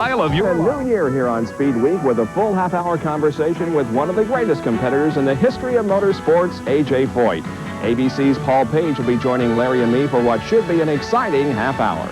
Of your New Year here on Speedweek with a full half-hour conversation with one of the greatest competitors in the history of motorsports, A.J. Foyt. ABC's Paul Page will be joining Larry and me for what should be an exciting half hour.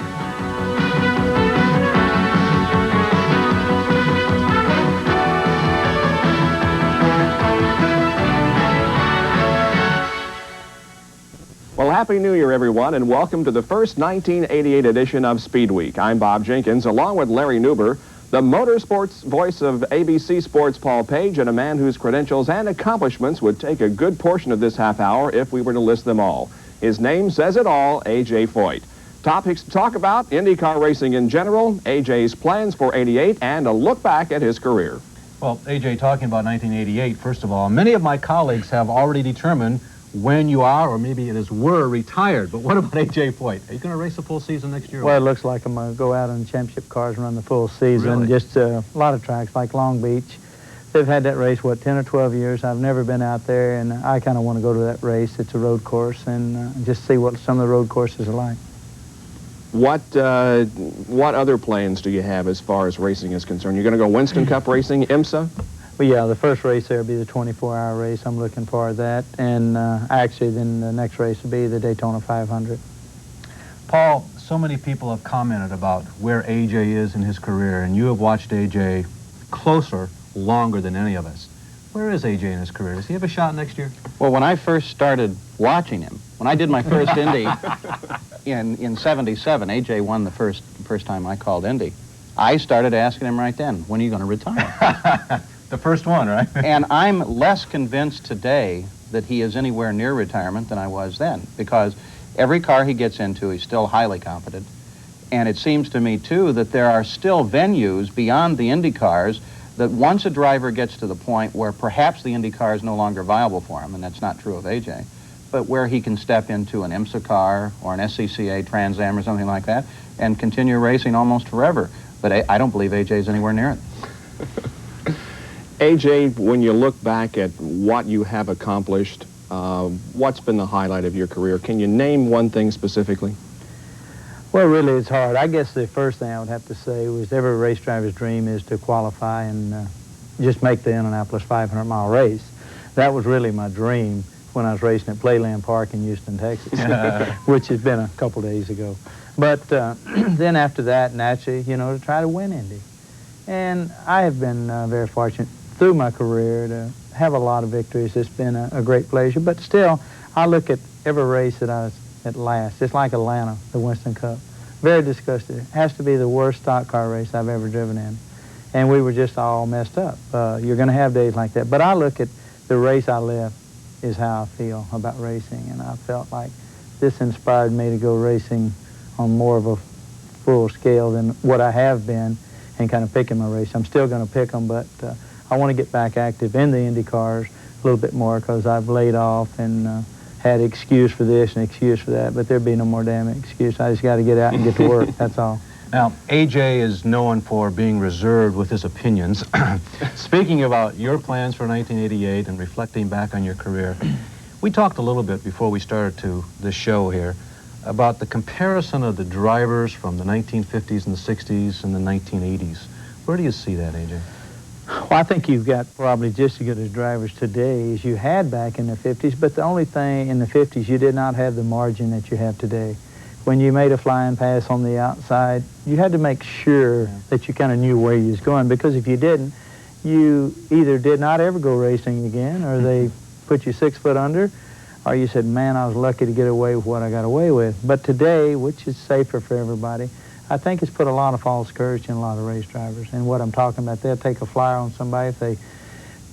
Well, Happy New Year, everyone, and welcome to the first 1988 edition of Speedweek. I'm Bob Jenkins, along with Larry Nuber, the motorsports voice of ABC Sports, Paul Page, and a man whose credentials and accomplishments would take a good portion of this half hour if we were to list them all. His name says it all, A.J. Foyt. Topics to talk about: IndyCar racing in general, A.J.'s plans for '88, and a look back at his career. Well, A.J., talking about 1988, first of all, many of my colleagues have already determined when you are, or maybe it is were, retired. But what about A.J. Foyt? Are you going to race a full season next year? Well, it looks like I'm going to go out on championship cars and run the full season. Really? Just a lot of tracks, like Long Beach. They've had that race, what, 10 or 12 years. I've never been out there, and I kind of want to go to that race. It's a road course, and just see what some of the road courses are like. What other plans do you have as far as racing is concerned? You're going to go Winston Cup racing, IMSA? Well, yeah, the first race there will be the 24-hour race. I'm looking forward to that. And actually, then the next race will be the Daytona 500. Paul, so many people have commented about where A.J. is in his career, and you have watched A.J. closer, longer than any of us. Where is A.J. in his career? Does he have a shot next year? Well, when I first started watching him, when I did my first Indy in '77, A.J. won the first time I called Indy. I started asking him right then, when are you going to retire? The first one, right? And I'm less convinced today that he is anywhere near retirement than I was then, because every car he gets into, he's still highly competent. And it seems to me, too, that there are still venues beyond the Indy cars that once a driver gets to the point where perhaps the Indy car is no longer viable for him, and that's not true of A.J., but where he can step into an IMSA car or an SCCA Trans Am or something like that and continue racing almost forever. But I don't believe A.J. is anywhere near it. A.J., when you look back at what you have accomplished, what's been the highlight of your career? Can you name one thing specifically? Well, really, it's hard. I guess the first thing I would have to say was every race driver's dream is to qualify and just make the Indianapolis 500-mile race. That was really my dream when I was racing at Playland Park in Houston, Texas, which has been a couple days ago. But then after that, naturally, you know, to try to win Indy. And I have been very fortunate through my career to have a lot of victories. It's been a great pleasure. But still, I look at every race that I was at last, just like Atlanta, the Winston Cup. Very disgusted. It has to be the worst stock car race I've ever driven in. And we were just all messed up. You're going to have days like that. But I look at the race I left is how I feel about racing. And I felt like this inspired me to go racing on more of a full scale than what I have been and kind of picking my race. I'm still going to pick them, but I want to get back active in the Indy cars a little bit more because I've laid off and had excuse for this and excuse for that, but there'd be no more damn excuse. I just got to get out and get to work, that's all. Now, A.J. is known for being reserved with his opinions. Speaking about your plans for 1988 and reflecting back on your career, we talked a little bit before we started this show here about the comparison of the drivers from the 1950s and the 60s and the 1980s. Where do you see that, A.J.? Well, I think you've got probably just as good as drivers today as you had back in the 50s, but the only thing in the 50s, you did not have the margin that you have today. When you made a flying pass on the outside, you had to make sure that you kind of knew where you was going, because if you didn't, you either did not ever go racing again, or they put you 6 foot under, or you said, man, I was lucky to get away with what I got away with. But today, which is safer for everybody, I think it's put a lot of false courage in a lot of race drivers. And what I'm talking about, they'll take a flyer on somebody if they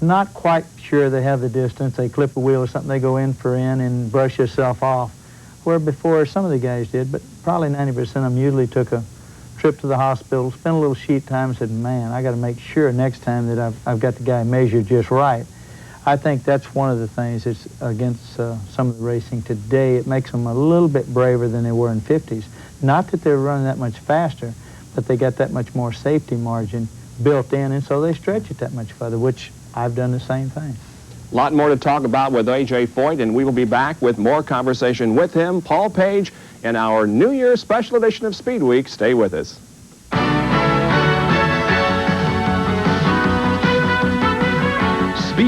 not quite sure they have the distance, they clip a wheel or something, they go in and brush yourself off. Where before some of the guys did, but probably 90% of them usually took a trip to the hospital, spent a little sheet time and said, man, I got to make sure next time that I've got the guy measured just right. I think that's one of the things that's against some of the racing today. It makes them a little bit braver than they were in 50s. Not that they're running that much faster, but they got that much more safety margin built in, and so they stretch it that much further, which I've done the same thing. A lot more to talk about with A.J. Foyt, and we will be back with more conversation with him, Paul Page, in our New Year's special edition of Speedweek. Stay with us.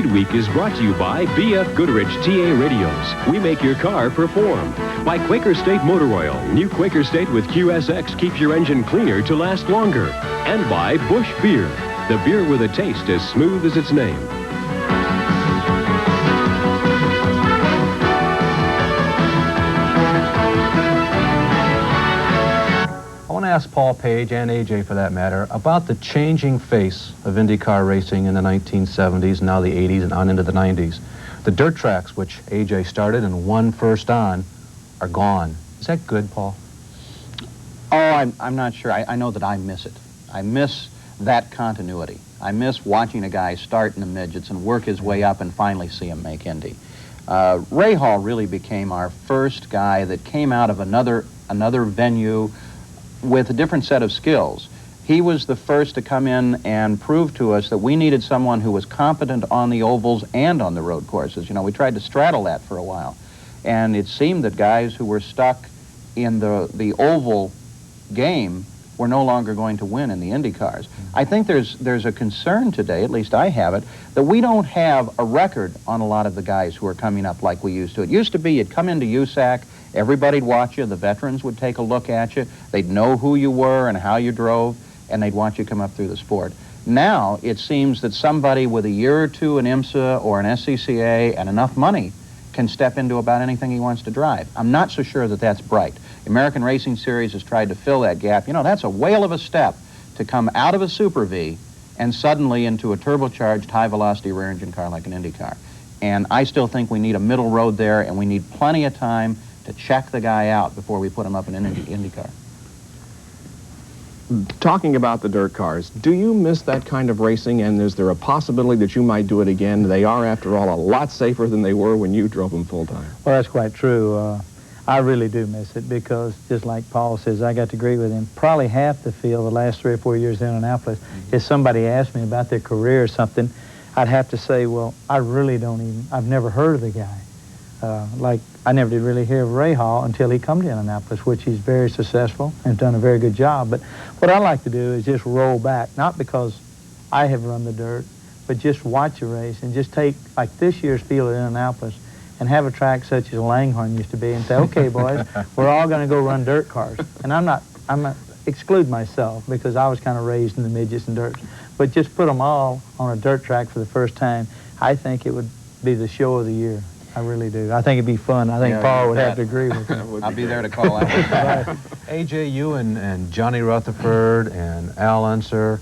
Speedweek is brought to you by B.F. Goodrich TA Radios. We make your car perform. By Quaker State Motor Oil. New Quaker State with QSX keeps your engine cleaner to last longer. And by Busch Beer. The beer with a taste as smooth as its name. I want to ask Paul Page, and AJ for that matter, about the changing face of IndyCar racing in the 1970s, now the 80s, and on into the 90s. The dirt tracks, which AJ started and won first on, are gone. Is that good, Paul? Oh, I'm not sure. I know that I miss it. I miss that continuity. I miss watching a guy start in the midgets and work his way up and finally see him make Indy. Ray Hall really became our first guy that came out of another venue with a different set of skills. He was the first to come in and prove to us that we needed someone who was competent on the ovals and on the road courses. You know, we tried to straddle that for a while. And it seemed that guys who were stuck in the oval game were no longer going to win in the Indy cars. I think there's a concern today, at least I have it, that we don't have a record on a lot of the guys who are coming up like we used to. It used to be you'd come into USAC, everybody'd watch you, the veterans would take a look at you, they'd know who you were and how you drove, and they'd watch you come up through the sport. Now, it seems that somebody with a year or two in IMSA or an SCCA and enough money can step into about anything he wants to drive. I'm not so sure that that's bright. The American Racing Series has tried to fill that gap. You know, that's a whale of a step to come out of a Super V and suddenly into a turbocharged high-velocity rear-engine car like an Indy car. And I still think we need a middle road there, and we need plenty of time to check the guy out before we put him up in an Indy car. Talking about the dirt cars, do you miss that kind of racing, and is there a possibility that you might do it again? They are, after all, a lot safer than they were when you drove them full-time. Well, that's quite true. I really do miss it because, just like Paul says, I got to agree with him. Probably half the field the last 3 or 4 years in Indianapolis, if somebody asked me about their career or something, I'd have to say, well, I really don't even, I've never heard of the guy. Like, I never did really hear of Ray Hall until he come to Indianapolis, which he's very successful and done a very good job. But what I like to do is just roll back, not because I have run the dirt, but just watch a race and just take, like this year's field at Indianapolis, and have a track such as Langhorne used to be and say, okay, boys, we're all going to go run dirt cars. And I'm not exclude myself because I was kind of raised in the midgets and dirts. But just put them all on a dirt track for the first time, I think it would be the show of the year. I really do. I think it'd be fun. I think Paul would have to agree with me. I'll be there to call out. AJ, you and Johnny Rutherford and Al Unser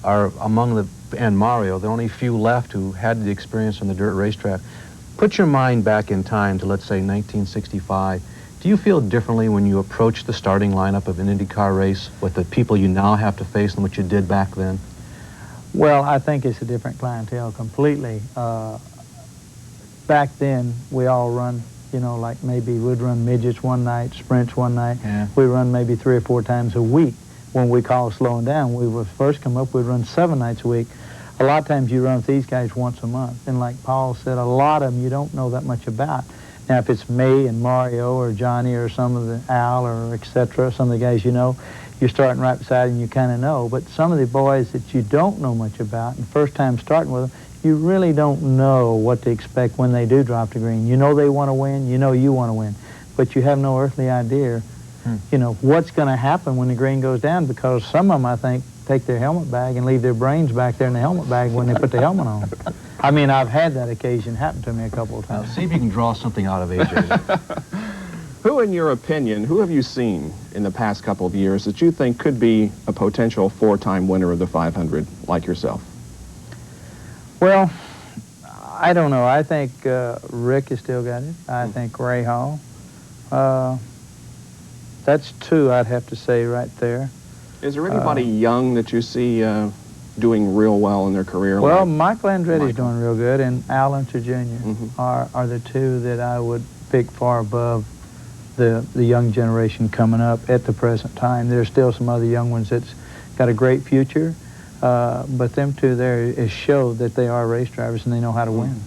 are among the, and Mario, the only few left who had the experience on the dirt racetrack. Put your mind back in time to, let's say, 1965. Do you feel differently when you approach the starting lineup of an IndyCar race with the people you now have to face than what you did back then? Well, I think it's a different clientele completely. Back then, we all run, you know, like maybe we'd run midgets one night, sprints one night. Yeah. We run maybe 3 or 4 times a week. When we call slowing down, we would first come up, we'd run 7 nights a week. A lot of times you run with these guys once a month. And like Paul said, a lot of them you don't know that much about. Now, if it's me and Mario or Johnny or some of the Al or et cetera, some of the guys you know, you're starting right beside and you kind of know. But some of the boys that you don't know much about, and first time starting with them, you really don't know what to expect when they do drop the green. You know they want to win, you know you want to win, but you have no earthly idea, you know, what's going to happen when the green goes down, because some of them, I think, take their helmet bag and leave their brains back there in the helmet bag when they put the helmet on. I mean, I've had that occasion happen to me a couple of times. Now, see if you can draw something out of AJ. Who, in your opinion, who have you seen in the past couple of years that you think could be a potential 4-time winner of the 500 like yourself? Well, I don't know. I think Rick has still got it. I think Ray Hall. That's 2, I'd have to say, right there. Is there anybody young that you see doing real well in their career? Well, like Michael Andretti's doing real good, and Al Unser Jr. Are the 2 that I would pick far above the young generation coming up at the present time. There's still some other young ones that's got a great future. But them 2 there is show that they are race drivers and they know how to win.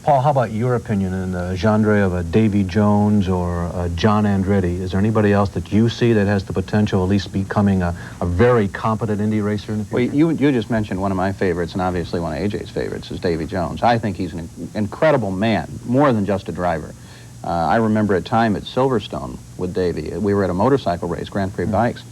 Paul, how about your opinion in the genre of a Davy Jones or a John Andretti? Is there anybody else that you see that has the potential at least becoming a very competent Indy racer in the future? Well, you just mentioned one of my favorites, and obviously one of AJ's favorites is Davy Jones. I think he's an incredible man, more than just a driver. I remember a time at Silverstone with Davy. We were at a motorcycle race, Grand Prix bikes,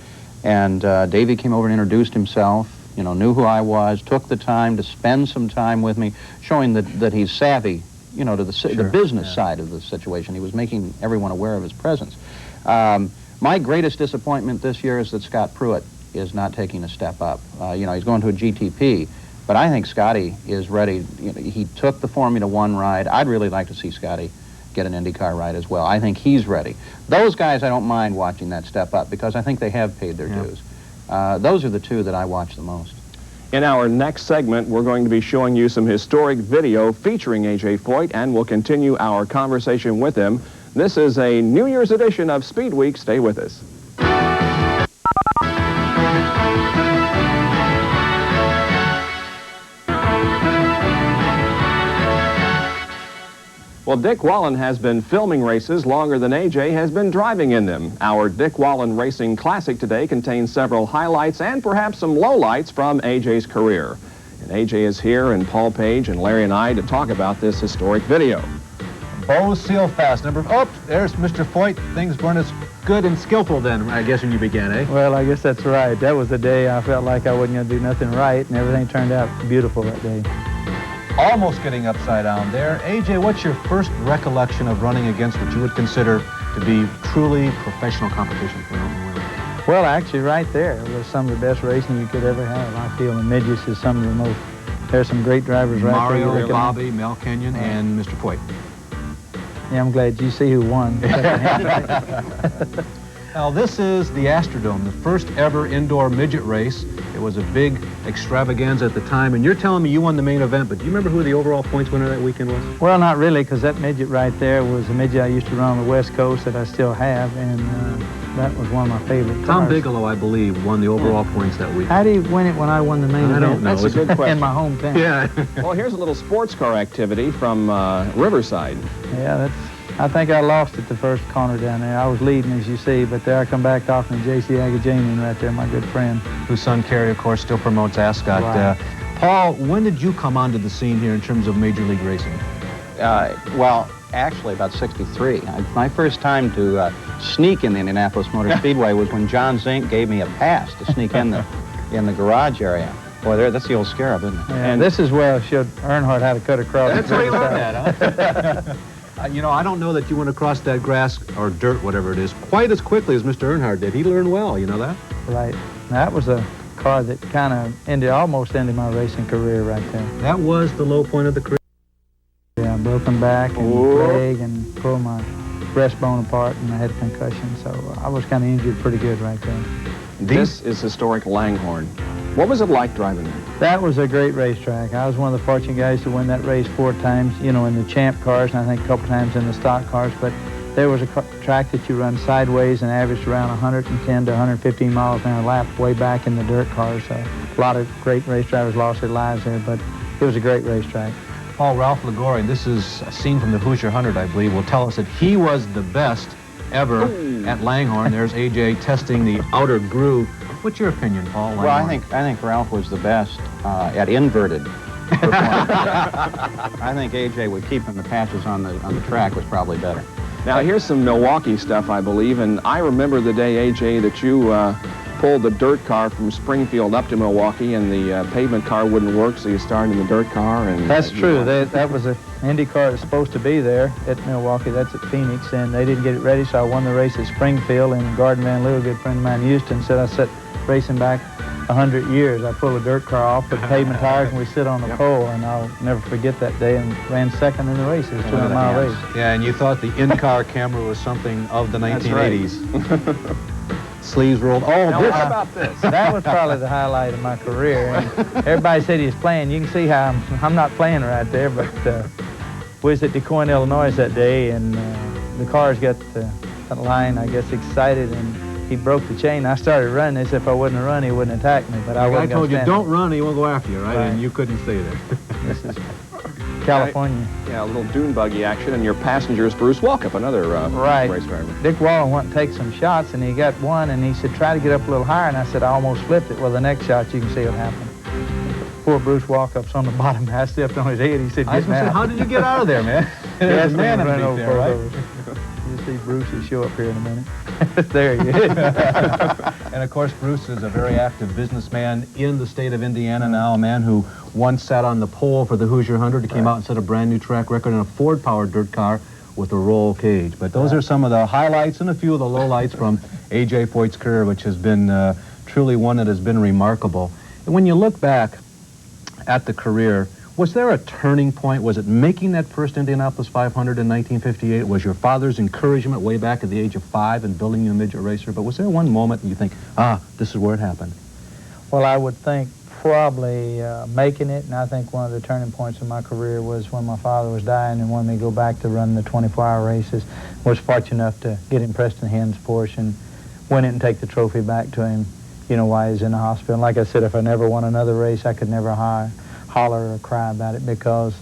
and Davy came over and introduced himself, you know, knew who I was, took the time to spend some time with me, showing that he's savvy, you know, to the business side of the situation. He was making everyone aware of his presence. My greatest disappointment this year is that Scott Pruitt is not taking a step up. You know, he's going to a GTP, but I think Scotty is ready. You know, he took the Formula One ride. I'd really like to see Scotty get an IndyCar ride as well. I think he's ready. Those guys, I don't mind watching that step up because I think they have paid their dues. Those are the two that I watch the most. In our next segment, we're going to be showing you some historic video featuring A.J. Foyt, and we'll continue our conversation with him. This is a New Year's edition of Speedweek. Stay with us. Well, Dick Wallen has been filming races longer than A.J. has been driving in them. Our Dick Wallen Racing Classic today contains several highlights and perhaps some lowlights from A.J.'s career. And A.J. is here, and Paul Page and Larry and I to talk about this historic video. Bows seal fast. Oh, there's Mr. Foyt. Things weren't as good and skillful then, I guess, when you began, eh? Well, I guess that's right. That was the day I felt like I wasn't going to do nothing right, and everything turned out beautiful that day. Almost getting upside down there. AJ, what's your first recollection of running against what you would consider to be truly professional competition for an open wheel? Well, actually, right there was some of the best racing you could ever have. I feel the midgets is some of the most. There's some great drivers right there. Mario, Bobby, Mel Kenyon, and Mr. Foyt. Yeah, I'm glad you see who won. Now, this is the Astrodome, the first ever indoor midget race. It was a big extravaganza at the time, and you're telling me you won the main event, but do you remember who the overall points winner that weekend was? Well, not really, because that midget right there was a midget I used to run on the West Coast that I still have, and that was one of my favorite cars. Tom Bigelow, I believe, won the overall points that week. How did he win it when I won the main event? I don't know. That's a good question. In my hometown. Yeah. Well, here's a little sports car activity from Riverside. Yeah, I think I lost it the first corner down there. I was leading, as you see, but there I come back talking to J.C. Agajanian right there, my good friend. Whose son, Kerry, of course, still promotes Ascot. Right. Paul, when did you come onto the scene here in terms of Major League Racing? Well, actually, about '63. My first time to sneak in the Indianapolis Motor Speedway was when John Zink gave me a pass to sneak in the garage area. Boy, that's the old scarab, isn't it? Yeah, and this is where I showed Earnhardt how to cut across. That's where you learned that, huh? You know, I don't know that you went across that grass or dirt, whatever it is, quite as quickly as Mr. Earnhardt did. He learned well, you know that? Right. That was a car that kind of almost ended my racing career right there. That was the low point of the career. Yeah, broken back and leg and pulled my breastbone apart, and I had concussion, so I was kind of injured pretty good right there. This is historic Langhorne. What was it like driving there? That was a great racetrack. I was one of the fortunate guys to win that race 4 times, you know, in the champ cars, and I think a couple times in the stock cars. But there was a track that you run sideways and averaged around 110 to 115 miles an hour lap way back in the dirt cars. A lot of great race drivers lost their lives there, but it was a great racetrack. Paul, Ralph Ligori, this is a scene from the Hoosier 100, I believe, will tell us that he was the best ever at Langhorne. There's AJ testing the outer groove. What's your opinion, Paul? Well, I think Ralph was the best at inverted performance. I think AJ would keep him the patches on the track was probably better. Now, here's some Milwaukee stuff, I believe, and I remember the day, AJ, that you pulled the dirt car from Springfield up to Milwaukee, and the pavement car wouldn't work, so you started in the dirt car. And that's true. That was an Indy car that's supposed to be there at Milwaukee. That's at Phoenix, and they didn't get it ready, so I won the race at Springfield, and Gordon Van Leeuwen, a good friend of mine in Houston, said I set racing back 100 years. I pull a dirt car off, put pavement tires, and we sit on the pole, and I'll never forget that day, and ran second in the race. It was a 200-mile race. Yeah, and you thought the in-car camera was something of the 1980s. Sleeves rolled. Oh, now, what about this? That was probably the highlight of my career. And everybody said he was playing. You can see how I'm not playing right there, but we was at DeQuoin, Illinois that day, and the cars got the line, I guess, excited, and he broke the chain. I started running. As if I wouldn't have run, he wouldn't attack me. But I wasn't. I told you, don't run, he won't go after you, right? And you couldn't stay there. This is California. Yeah, Yeah, a little dune buggy action, and your passenger is Bruce Walkup, another race driver. Dick Wallen went to take some shots, and he got one, and he said, try to get up a little higher, and I said, I almost flipped it. Well, the next shot, you can see it happen. Poor Bruce Walkup's on the bottom. I stepped on his head. He said, get out. How did you get out of there, man? There's a man run underneath there, right? You'll see Bruce will show up here in a minute. There he is. And of course, Bruce is a very active businessman in the state of Indiana now, a man who once sat on the pole for the Hoosier 100. He came out and set a brand new track record in a Ford-powered dirt car with a roll cage. But those are some of the highlights and a few of the lowlights from A.J. Foyt's career, which has been truly one that has been remarkable. And when you look back at the career, was there a turning point? Was it making that first Indianapolis 500 in 1958? Was your father's encouragement way back at the age of 5 and building you a midget racer? But was there one moment you think, this is where it happened? Well, I would think probably making it, and I think one of the turning points in my career was when my father was dying and wanted me to go back to run the 24-hour races. Was fortunate enough to get him Preston Henn's Porsche and win it and take the trophy back to him, you know, while he was in the hospital. And like I said, if I never won another race, I could never holler or cry about it, because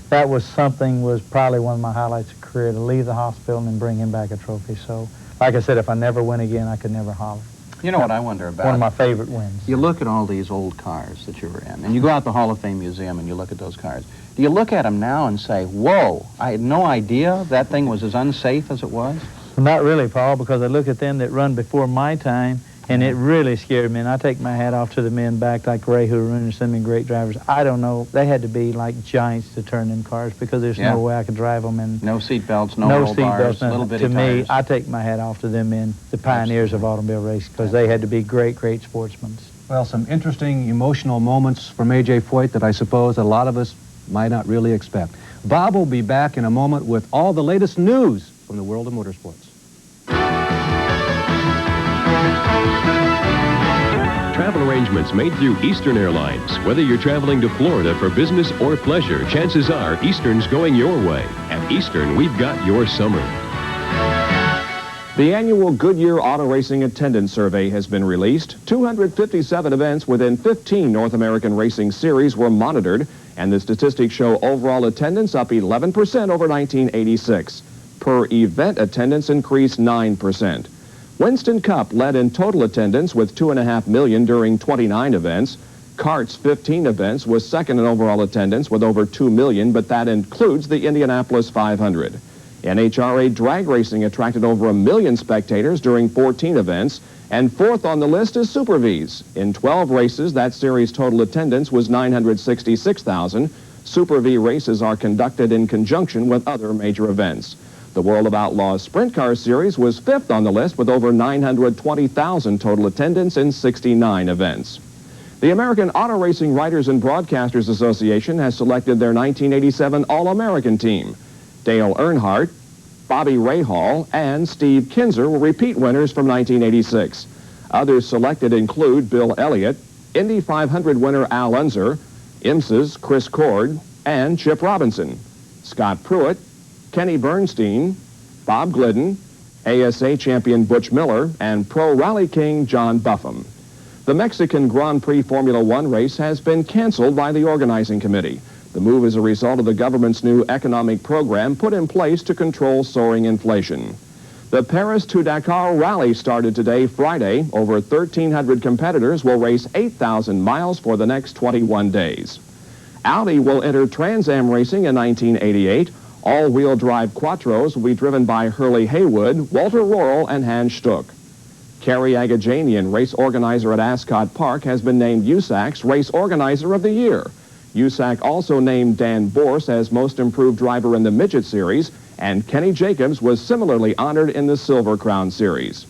that was probably one of my highlights of career, to leave the hospital and then bring him back a trophy. So, like I said, if I never win again, I could never holler. You know what I wonder about? One of my favorite wins. You look at all these old cars that you were in, and you go out to the Hall of Fame Museum and you look at those cars. Do you look at them now and say, whoa, I had no idea that thing was as unsafe as it was? Well, not really, Paul, because I look at them that run before my time, and it really scared me. And I take my hat off to the men back like Ray Hoover and some great drivers. I don't know. They had to be like giants to turn them cars, because there's no way I could drive them. And no seat belts, no roll bars, little bitty tires. To me, I take my hat off to them men, the pioneers of automobile racing, because they had to be great, great sportsmen. Well, some interesting emotional moments from A.J. Foyt that I suppose a lot of us might not really expect. Bob will be back in a moment with all the latest news from the world of motorsports. Travel arrangements made through Eastern Airlines. Whether you're traveling to Florida for business or pleasure, chances are Eastern's going your way. At Eastern, we've got your summer. The annual Goodyear Auto Racing Attendance Survey has been released. 257 events within 15 North American Racing Series were monitored, and the statistics show overall attendance up 11% over 1986. Per event, attendance increased 9%. Winston Cup led in total attendance with 2.5 million during 29 events. Kart's 15 events was second in overall attendance with over 2 million, but that includes the Indianapolis 500. NHRA drag racing attracted over 1 million spectators during 14 events, and fourth on the list is Super V's. In 12 races, that series' total attendance was 966,000. Super V races are conducted in conjunction with other major events. The World of Outlaws Sprint Car Series was fifth on the list with over 920,000 total attendance in 69 events. The American Auto Racing Writers and Broadcasters Association has selected their 1987 All-American team. Dale Earnhardt, Bobby Rahal, and Steve Kinzer were repeat winners from 1986. Others selected include Bill Elliott, Indy 500 winner Al Unser, IMSA's Chris Cord, and Chip Robinson. Scott Pruitt, Kenny Bernstein, Bob Glidden, ASA champion Butch Miller, and Pro Rally King John Buffum. The Mexican Grand Prix Formula One race has been canceled by the organizing committee. The move is a result of the government's new economic program put in place to control soaring inflation. The Paris to Dakar Rally started today, Friday. Over 1,300 competitors will race 8,000 miles for the next 21 days. Audi will enter Trans Am racing in 1988. All-wheel drive Quattros will be driven by Hurley Haywood, Walter Worrell, and Hans Stuck. Kerry Agajanian, race organizer at Ascot Park, has been named USAC's Race Organizer of the Year. USAC also named Dan Borse as Most Improved Driver in the Midget Series, and Kenny Jacobs was similarly honored in the Silver Crown Series.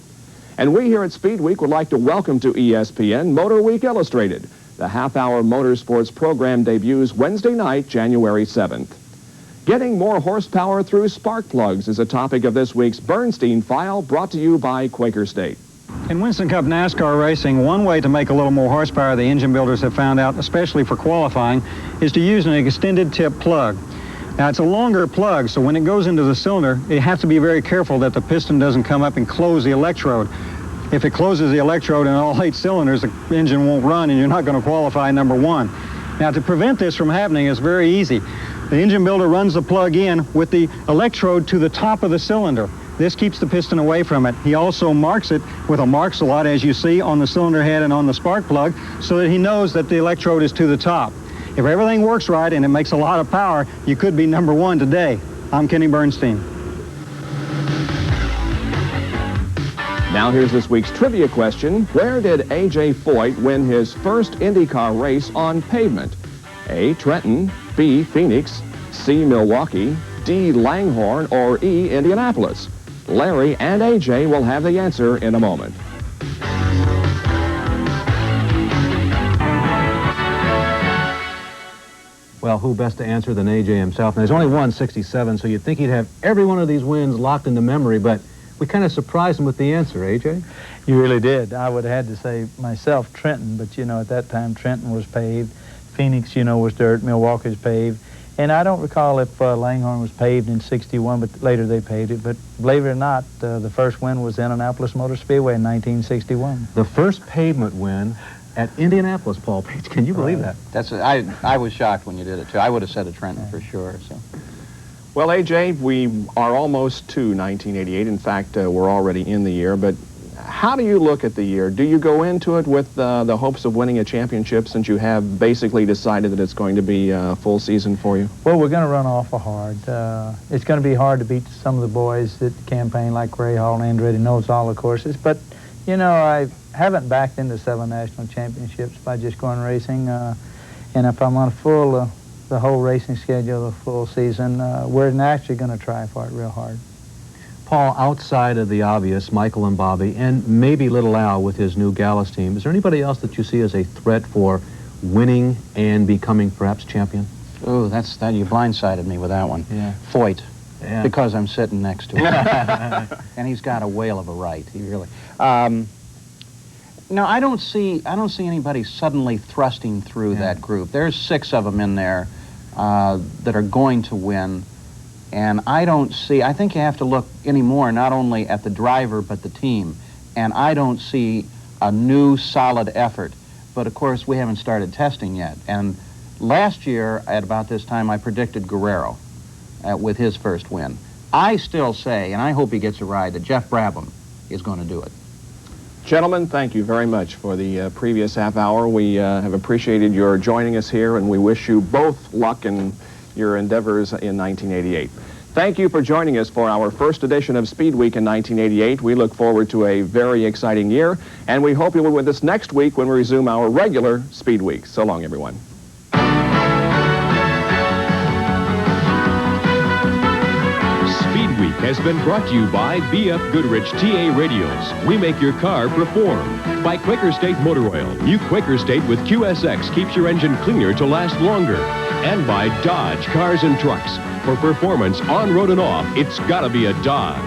And we here at Speedweek would like to welcome to ESPN Motor Week Illustrated. The half-hour motorsports program debuts Wednesday night, January 7th. Getting more horsepower through spark plugs is a topic of this week's Bernstein File, brought to you by Quaker State. In Winston Cup NASCAR racing, one way to make a little more horsepower, the engine builders have found out, especially for qualifying, is to use an extended tip plug. Now, it's a longer plug, so when it goes into the cylinder, you have to be very careful that the piston doesn't come up and close the electrode. If it closes the electrode in all 8 cylinders, the engine won't run, and you're not going to qualify number 1. Now, to prevent this from happening is very easy. The engine builder runs the plug in with the electrode to the top of the cylinder. This keeps the piston away from it. He also marks it with a mark slot, as you see, on the cylinder head and on the spark plug, so that he knows that the electrode is to the top. If everything works right and it makes a lot of power, you could be number one today. I'm Kenny Bernstein. Now here's this week's trivia question. Where did A.J. Foyt win his first IndyCar race on pavement? A, Trenton, B, Phoenix, C, Milwaukee, D, Langhorne, or E, Indianapolis? Larry and A.J. will have the answer in a moment. Well, who best to answer than A.J. himself? Now, he's only won 67, so you'd think he'd have every one of these wins locked into memory, but we kind of surprised him with the answer, A.J. You really did. I would have had to say myself Trenton, but, at that time Trenton was paved. Phoenix, was dirt. Milwaukee was paved. And I don't recall if Langhorne was paved in 61, but later they paved it. But believe it or not, the first win was Indianapolis Motor Speedway in 1961. The first pavement win at Indianapolis, Paul Page. Can you believe that? I was shocked when you did it, too. I would have said a Trenton for sure. So. Well, A.J., we are almost to 1988. In fact, we're already in the year. But how do you look at the year? Do you go into it with the hopes of winning a championship, since you have basically decided that it's going to be a full season for you? Well, we're going to run awful hard. It's going to be hard to beat some of the boys that campaign, like Ray Hall and Andretti knows all the courses. But, I haven't backed into 7 national championships by just going racing. And if I'm on the whole racing schedule, the full season, we're naturally going to try for it real hard. Paul, outside of the obvious, Michael and Bobby, and maybe Little Al with his new Gallus team, is there anybody else that you see as a threat for winning and becoming perhaps champion? Oh, that you blindsided me with that one. Yeah. Foyt. Yeah. Because I'm sitting next to him. And he's got a whale of a right. He really. No, I don't see anybody suddenly thrusting through that group. There's 6 of them in there that are going to win. And I think you have to look anymore not only at the driver but the team. And I don't see a new solid effort. But of course we haven't started testing yet. And last year at about this time I predicted Guerrero with his first win. I still say, and I hope he gets a ride, that Jeff Brabham is going to do it. Gentlemen, thank you very much for the previous half hour. We have appreciated your joining us here, and we wish you both luck in your endeavors in 1988. Thank you for joining us for our first edition of Speedweek in 1988. We look forward to a very exciting year, and we hope you'll be with us next week when we resume our regular Speedweek. So long, everyone. Speedweek has been brought to you by B.F. Goodrich TA Radios. We make your car perform. By Quaker State Motor Oil. New Quaker State with QSX keeps your engine cleaner to last longer. And by Dodge Cars and Trucks. For performance on road and off, it's gotta be a Dodge.